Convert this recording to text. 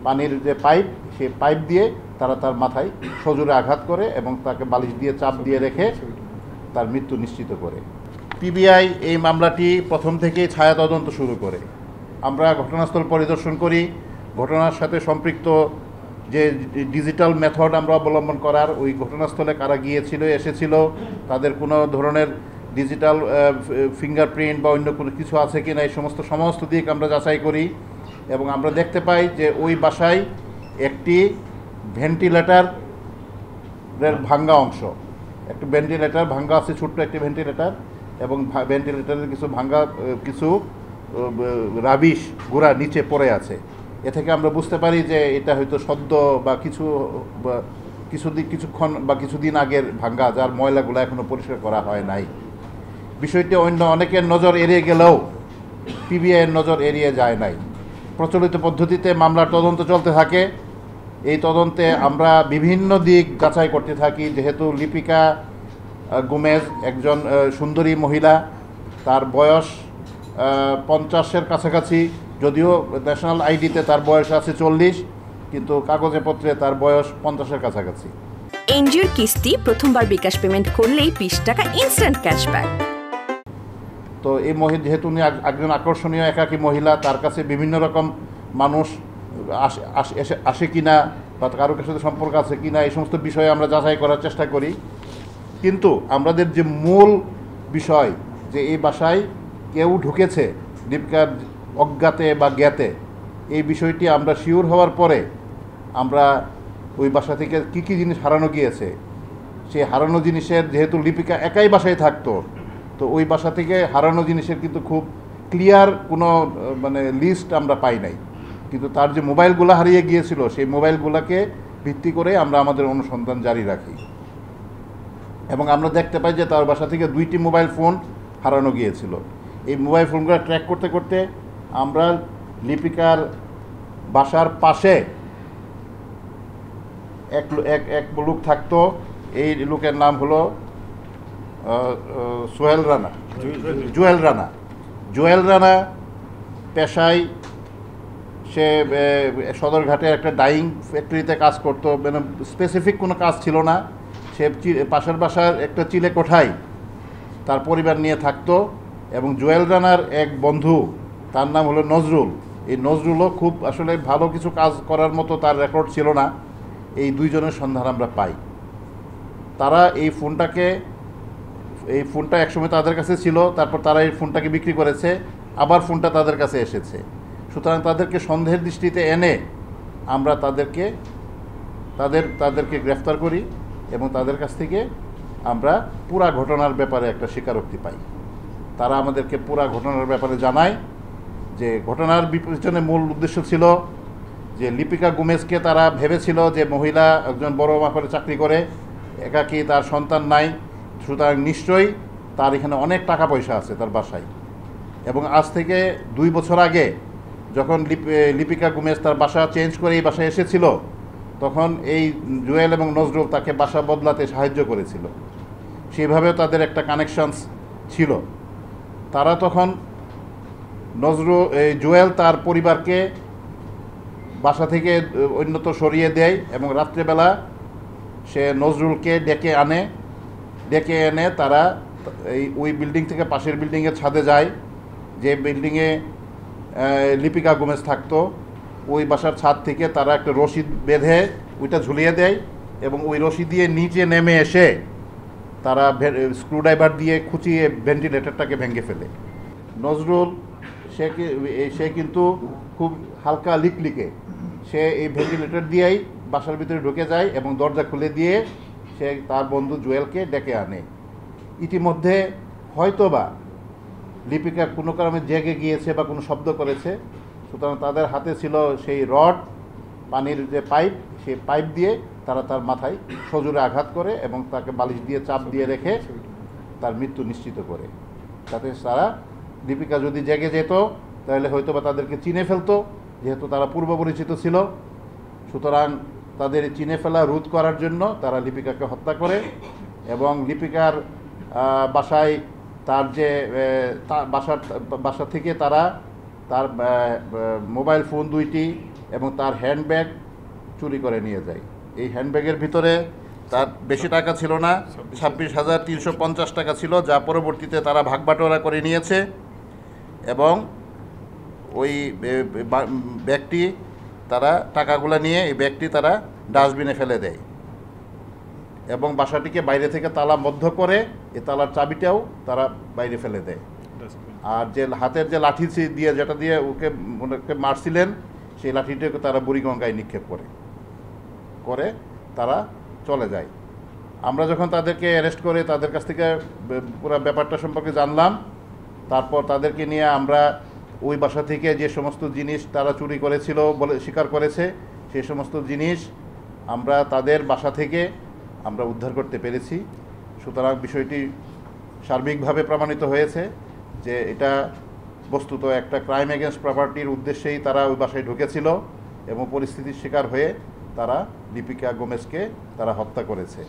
পানির যে পাইপ, সেই পাইপ দিয়ে তারা তার মাথায় সজোরে আঘাত করে এবং তাকে বালিশ দিয়ে চাপ দিয়ে রেখে তার মৃত্যু নিশ্চিত করে। পিবিআই এই মামলাটি প্রথম থেকেই ছায়া তদন্ত শুরু করে। আমরা ঘটনাস্থল পরিদর্শন করি। ঘটনার সাথে সম্পৃক্ত যে ডিজিটাল মেথড আমরা অবলম্বন করার, ওই ঘটনাস্থলে কারা গিয়েছিল এসেছিল, তাদের কোনো ধরনের ডিজিটাল ফিঙ্গারপ্রিন্ট বা অন্য কোনো কিছু আছে কি না, এই সমস্ত দিক আমরা যাচাই করি এবং আমরা দেখতে পাই যে ওই বাসায় একটি ভেন্টিলেটারের ভাঙ্গা অংশ, একটু ভেন্টিলেটার ভাঙ্গা আছে, ছোট্ট একটি ভেন্টিলেটার, এবং ভেন্টিলেটারের কিছু রাবিশ গুঁড়া নিচে পড়ে আছে। এ থেকে আমরা বুঝতে পারি যে এটা হয়তো সদ্য বা কিছুক্ষণ বা কিছুদিন আগের ভাঙ্গা, যার ময়লাগুলো এখনও পরিষ্কার করা হয় নাই। বিষয়টি অন্য অনেকের নজর এড়িয়ে গেলেও পিবিআইয়ের নজর এড়িয়ে যায় নাই। প্রচলিত পদ্ধতিতে মামলার তদন্ত চলতে থাকে। এই তদন্তে আমরা বিভিন্ন দিক যাচাই করতে থাকি। যেহেতু লিপিকা গোমেজ একজন সুন্দরী মহিলা, তার বয়স 50-এর কাছাকাছি, যদিও ন্যাশনাল আইডিতে তার বয়স আছে 40, কিন্তু কাগজে পত্রে তার বয়স 50-এর কাছাকাছি। এনজিওর কিস্তি প্রথমবার বিকাশ পেমেন্ট করলেই 20 টাকা ইনস্ট্যান্ট ক্যাশব্যাক। তো এই যেহেতু উনি একজন আকর্ষণীয় একাকী মহিলা, তার কাছে বিভিন্ন রকম মানুষ আসে কিনা বা কারোর সাথে সম্পর্ক আছে কিনা, এই সমস্ত বিষয়ে আমরা যাচাই করার চেষ্টা করি। কিন্তু আমাদের যে মূল বিষয় যে এই বাসায় কেউ ঢুকেছে লিপিকার অজ্ঞাতে বা জ্ঞাতে, এই বিষয়টি আমরা শিওর হওয়ার পরে আমরা ওই বাসা থেকে কী জিনিস হারানো গিয়েছে, সেই হারানো জিনিসের, যেহেতু লিপিকা একাই বাসায় থাকতো, তো ওই বাসা থেকে হারানো জিনিসের কিন্তু খুব ক্লিয়ার কোনো লিস্ট আমরা পাই নাই। কিন্তু তার যে মোবাইলগুলো হারিয়ে গিয়েছিল, সেই মোবাইলগুলোকে ভিত্তি করে আমরা আমাদের অনুসন্ধান জারি রাখি এবং আমরা দেখতে পাই যে তার বাসা থেকে 2টি মোবাইল ফোন হারানো গিয়েছিল। এই মোবাইল ফোনগুলো ট্র্যাক করতে করতে আমরা লিপিকার বাসার পাশে এক লোক থাকতো। এই লোকের নাম হলো জুয়েল রানা। পেশায় সে সদরঘাটে একটা ডাইং ফ্যাক্টরিতে কাজ করতো। স্পেসিফিক কোনো কাজ ছিল না। সে পাশের বাসার একটা চিলে কোঠায় তার পরিবার নিয়ে থাকতো এবং জুয়েল রানার এক বন্ধু, তার নাম হলো নজরুল। এই নজরুলও খুব আসলে ভালো কিছু কাজ করার মতো তার রেকর্ড ছিল না। এই দুইজনের সন্ধান আমরা পাই। তারা এই ফোনটা একসময় তাদের কাছে ছিল, তারপর তারা এই ফোনটাকে বিক্রি করেছে, আবার ফোনটা তাদের কাছে এসেছে। সুতরাং তাদেরকে সন্দেহের দৃষ্টিতে এনে আমরা তাদেরকে গ্রেফতার করি এবং তাদের কাছ থেকে আমরা পুরা ঘটনার ব্যাপারে একটা স্বীকারোক্তি পাই। তারা আমাদেরকে পুরা ঘটনার ব্যাপারে জানায় যে ঘটনার পিছনে মূল উদ্দেশ্য ছিল যে লিপিকা গোমেজকে তারা ভেবেছিল যে মহিলা একজন বড় মাপের চাকরি করে, একাকী, তার সন্তান নাই, সুতরাং নিশ্চয়ই তার এখানে অনেক টাকা পয়সা আছে তার বাসায়। এবং আজ থেকে 2 বছর আগে যখন লিপিকা গোমেজ তার বাসা চেঞ্জ করে এই বাসায় এসেছিল, তখন এই জুয়েল এবং নজরুল তাকে বাসা বদলাতে সাহায্য করেছিল। সেইভাবেও তাদের একটা কানেকশনস ছিল। তারা তখন জুয়েল তার পরিবারকে বাসা থেকে অন্যত্র সরিয়ে দেয় এবং রাত্রেবেলা সে নজরুলকে ডেকে এনে তারা ওই বিল্ডিং থেকে পাশের বিল্ডিংয়ের ছাদে যায়, যে বিল্ডিংয়ে লিপিকা গোমেজ থাকতো। ওই বাসার ছাদ থেকে তারা একটা রশি বেঁধে ওইটা ঝুলিয়ে দেয় এবং ওই রশি দিয়ে নিচে নেমে এসে তারা স্ক্রুড্রাইভার দিয়ে খুঁচিয়ে ভেন্টিলেটরটাকে ভেঙে ফেলে। নজরুল সে কিন্তু খুব হালকা লিকলিকে, সে এই ভেন্টিলেটর দিয়েই বাসার ভিতরে ঢুকে যায় এবং দরজা খুলে দিয়ে সে তার বন্ধু জুয়েলকে ডেকে আনে। ইতিমধ্যে হয়তোবা লিপিকা কোনো কারণে জেগে গিয়েছে বা কোনো শব্দ করেছে, সুতরাং তাদের হাতে ছিল সেই রড, পানির যে পাইপ, সেই পাইপ দিয়ে তারা তার মাথায় সজোরে আঘাত করে এবং তাকে বালিশ দিয়ে চাপ দিয়ে রেখে তার মৃত্যু নিশ্চিত করে। তাতে তারা লিপিকা যদি জেগে যেত তাহলে হয়তোবা তাদেরকে চিনে ফেলতো, যেহেতু তারা পূর্ব পরিচিত ছিল। সুতরাং তাদের চিনে ফেলা রোধ করার জন্য তারা লিপিকাকে হত্যা করে এবং লিপিকার বাসায় তার যে বাসা থেকে তারা তার মোবাইল ফোন 2টি এবং তার হ্যান্ডব্যাগ চুরি করে নিয়ে যায়। এই হ্যান্ডব্যাগের ভিতরে তার বেশি টাকা ছিল না, 26,350 টাকা ছিল, যা পরবর্তীতে তারা ভাগবাটোয়ারা করে নিয়েছে এবং ওই ব্যাগটি তারা টাকাগুলো নিয়ে এই ব্যাগটি তারা ডাস্টবিনে ফেলে দেয় এবং বাসাটিকে বাইরে থেকে তালাবদ্ধ করে এই তালার চাবিটাও তারা বাইরে ফেলে দেয়। আর যে হাতের যে লাঠি দিয়ে যেটা দিয়ে ওকে মারছিলেন সেই লাঠিটাকে তারা বুড়িগঙ্গায় নিক্ষেপ করে তারা চলে যায়। আমরা যখন তাদেরকে অ্যারেস্ট করে তাদের কাছ থেকে পুরো ব্যাপারটা সম্পর্কে জানলাম, তারপর তাদেরকে নিয়ে আমরা ওই বাসা থেকে যে সমস্ত জিনিস তারা চুরি করেছিল বলে স্বীকার করেছে সেই সমস্ত জিনিস আমরা তাদের বাসা থেকে আমরা উদ্ধার করতে পেরেছি। সুতরাং বিষয়টি সার্বিকভাবে প্রমাণিত হয়েছে যে এটা বস্তুত একটা ক্রাইম এগেনস্ট প্রপার্টির উদ্দেশ্যেই তারা ওই বাসায় ঢুকেছিল এবং পরিস্থিতির শিকার হয়ে তারা দীপিকা গোমেজকে তারা হত্যা করেছে।